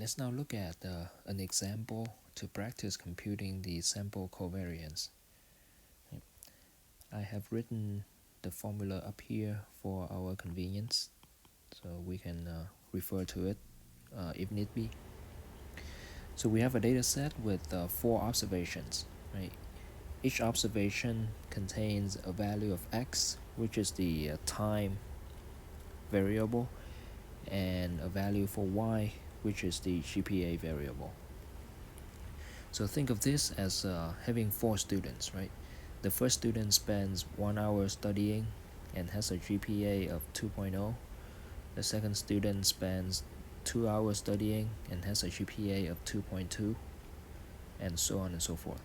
let's now look at an example to practice computing the sample covariance. I have written the formula up here for our convenience, so we can refer to it if need be. So we have a data set with 4 observations, right? Each observation contains a value of x, which is the time variable, and a value for y, which is the GPA variable. So think of this as having 4 students, right? The first student spends 1 hour studying and has a GPA of 2.0. The second student spends 2 hours studying and has a GPA of 2.2, and so on and so forth.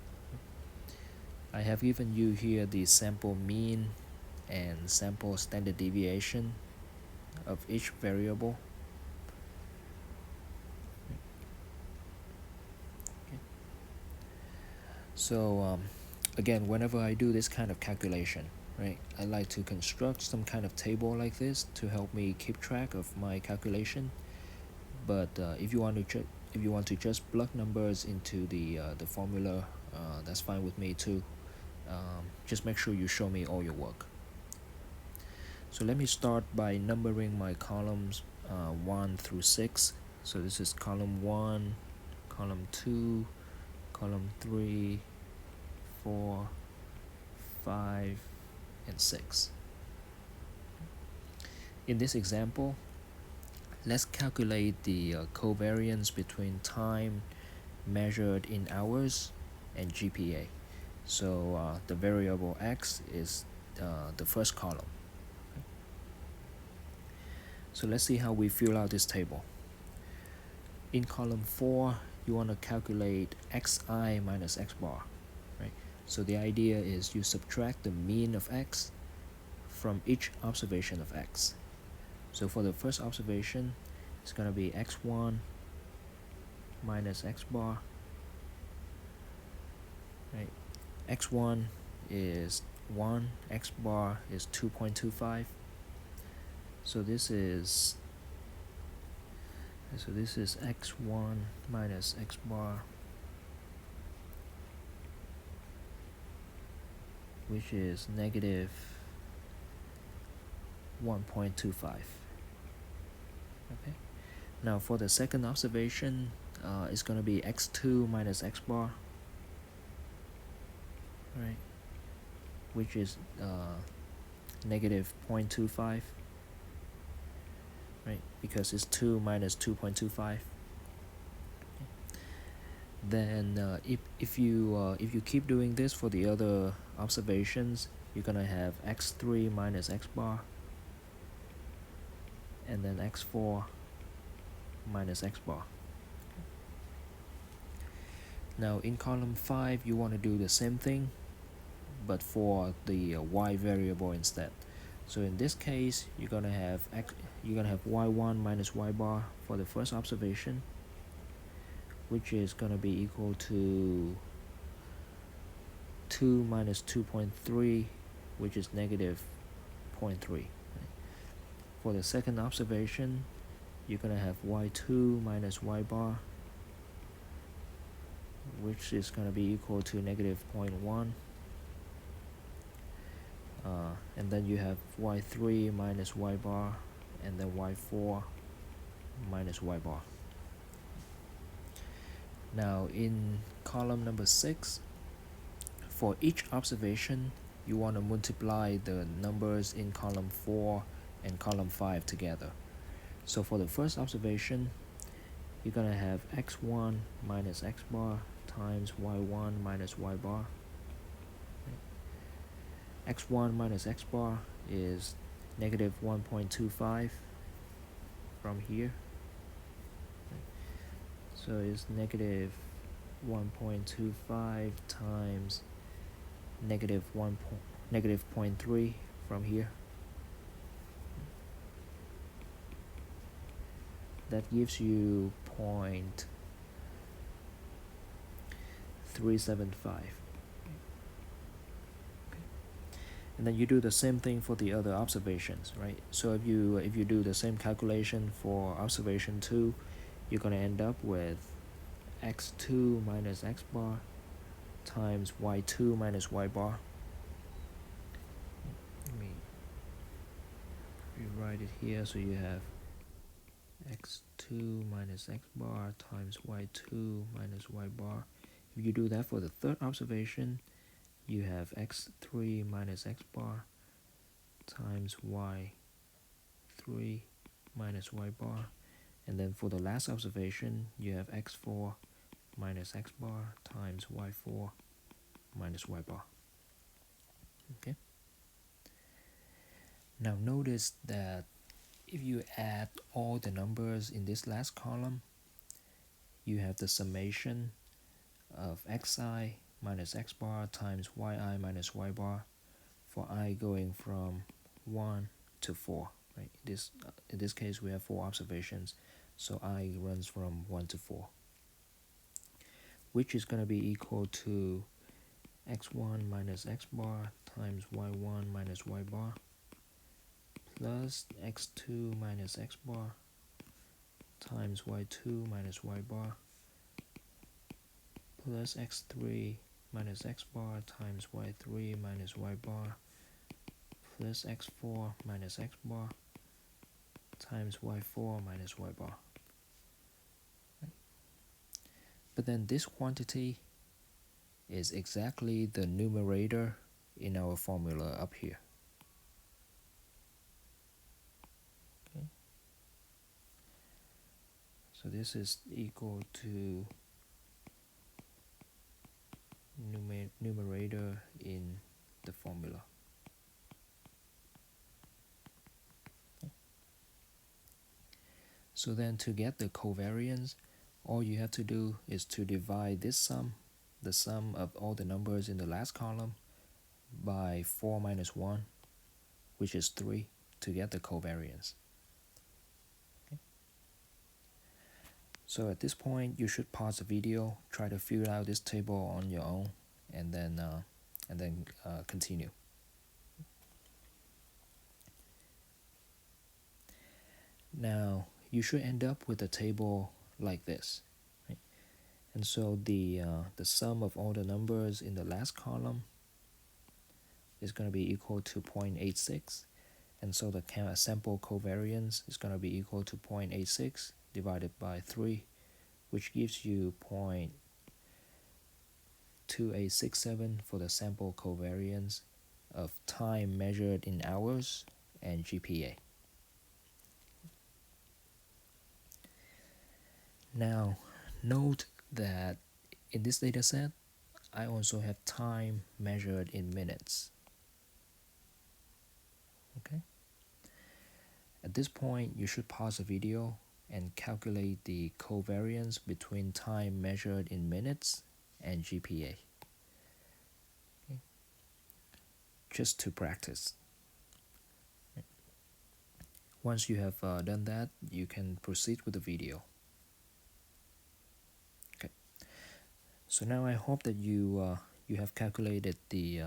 I have given you here the sample mean and sample standard deviation of each variable. So again, whenever I do this kind of calculation, right, I like to construct some kind of table like this to help me keep track of my calculation. But if you want to just plug numbers into the formula, that's fine with me too. Just make sure you show me all your work. So let me start by numbering my columns 1 through 6. So this is column 1, column 2, column 3, 4, 5, and 6. In this example, let's calculate the covariance between time measured in hours and GPA. So the variable x is the first column. So let's see how we fill out this table. In column 4, you want to calculate xi minus x bar, right? So the idea is you subtract the mean of x from each observation of x. So for the first observation, it's going to be x1 minus x bar, right? x1 is 1, x bar is 2.25. So this is x1 minus x bar, which is negative 1.25. Okay. Now for the second observation, it's going to be x2 minus x bar, right, which is negative 0.25, right, because it's 2 minus 2.25. Then if you keep doing this for the other observations, you're gonna have x3 minus x bar, and then x4 minus x bar. Now in column 5, you want to do the same thing, but for the y variable instead. So in this case, you're gonna have y1 minus y bar for the first observation, which is gonna be equal to 2 minus 2.3, which is negative 0.3. For the second observation, you're gonna have y2 minus y bar, which is gonna be equal to negative 0.1. And then you have y3 minus y bar, and then y4 minus y bar. Now in column number 6, for each observation, you want to multiply the numbers in column 4 and column 5 together. So for the first observation, you're going to have x1 minus x bar times y1 minus y bar. X1 minus x bar is negative 1.25 from here. So it's negative 1.25 times negative 0.3 from here. That gives you 0.375. And then you do the same thing for the other observations, right? So if you do the same calculation for observation 2, you're going to end up with x2 minus x bar times y2 minus y bar. Let me rewrite it here. So you have x2 minus x bar times y2 minus y bar. If you do that for the third observation, you have x3 minus x bar times y3 minus y bar. And then for the last observation, you have x4 minus x bar times y4 minus y bar. Okay. Now notice that if you add all the numbers in this last column, you have the summation of xi minus x bar times yi minus y bar for I going from 1 to 4. Right? In this case, we have 4 observations, so I runs from 1 to 4, which is going to be equal to x1 minus x bar times y1 minus y bar plus x2 minus x bar times y2 minus y bar plus x3 minus x bar times y3 minus y bar plus x4 minus x bar times y4 minus y bar. Right? But then this quantity is exactly the numerator in our formula up here. Okay. So this is equal to numerator in the formula. Okay. So then to get the covariance, all you have to do is to divide this sum, the sum of all the numbers in the last column, by 4 minus 1, which is 3, to get the covariance. Okay. So at this point, you should pause the video, try to figure out this table on your own, and then continue. Now you should end up with a table like this, right? And so the sum of all the numbers in the last column is going to be equal to 0.86, and so the sample covariance is going to be equal to 0.86 divided by 3, which gives you 0.2867 for the sample covariance of time measured in hours and GPA. Now note that in this data set, I also have time measured in minutes. Okay. At this point, you should pause the video and calculate the covariance between time measured in minutes and GPA. Okay. Just to practice. Once you have done that, you can proceed with the video. Okay. So now I hope that you have calculated the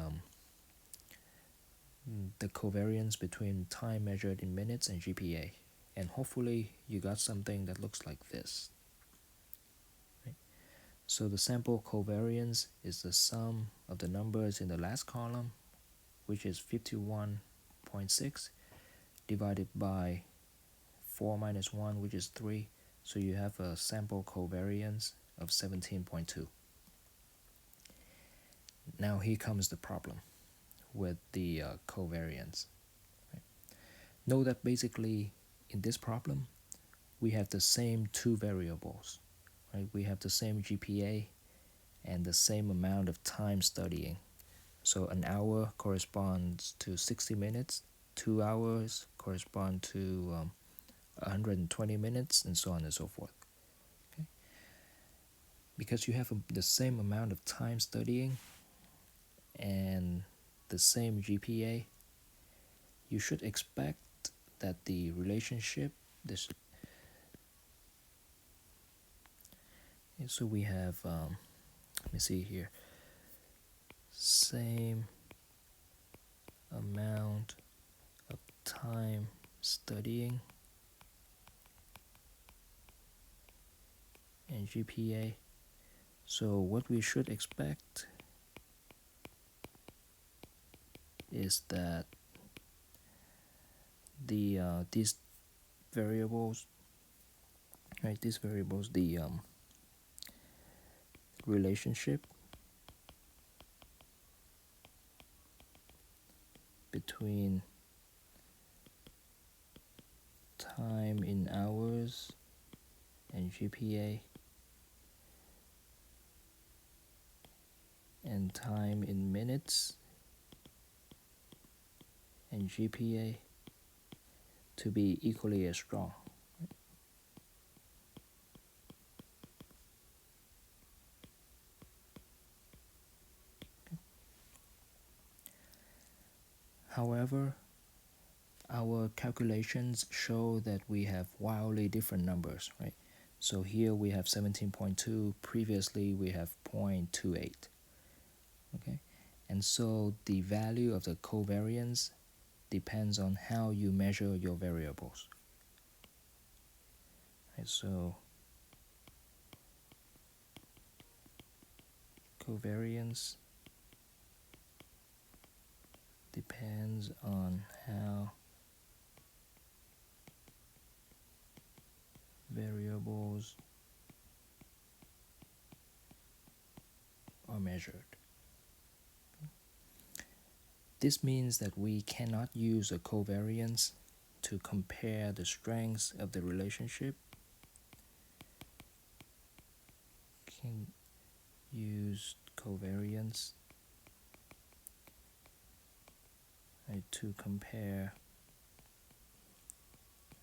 covariance between time measured in minutes and GPA, and hopefully you got something that looks like this. Right? So the sample covariance is the sum of the numbers in the last column, which is 51.6, divided by 4 minus 1, which is 3, so you have a sample covariance of 17.2. Now here comes the problem with the covariance. Right? Note that basically in this problem, we have the same two variables. Right? We have the same GPA and the same amount of time studying. So an hour corresponds to 60 minutes, 2 hours correspond to 120 minutes, and so on and so forth. Okay? Because you have the same amount of time studying and the same GPA, you should expect that the relationship, so we have, let me see here, same amount of time studying and GPA. So what we should expect is that these variables, right? These variables, the relationship between time in hours and GPA and time in minutes and GPA to be equally as strong. However, our calculations show that we have wildly different numbers, right? So here we have 17.2, previously we have 0.28, okay? And so the value of the covariance depends on how you measure your variables. Right, so covariance depends on how variables are measured. This means that we cannot use a covariance to compare the strengths of the relationship. Can use covariance, right, to compare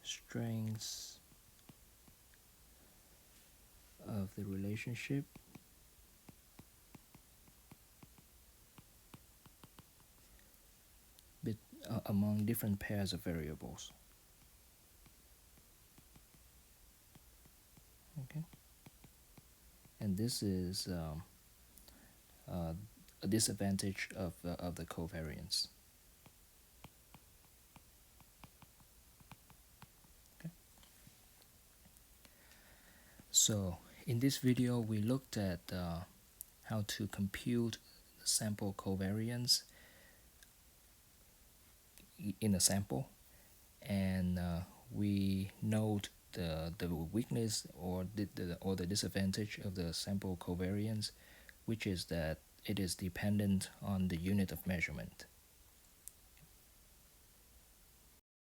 strengths of the relationship among different pairs of variables. Okay, and this is a disadvantage of the covariance. Okay. So in this video, we looked at how to compute the sample covariance in a sample, and we note the weakness or the disadvantage of the sample covariance, which is that it is dependent on the unit of measurement.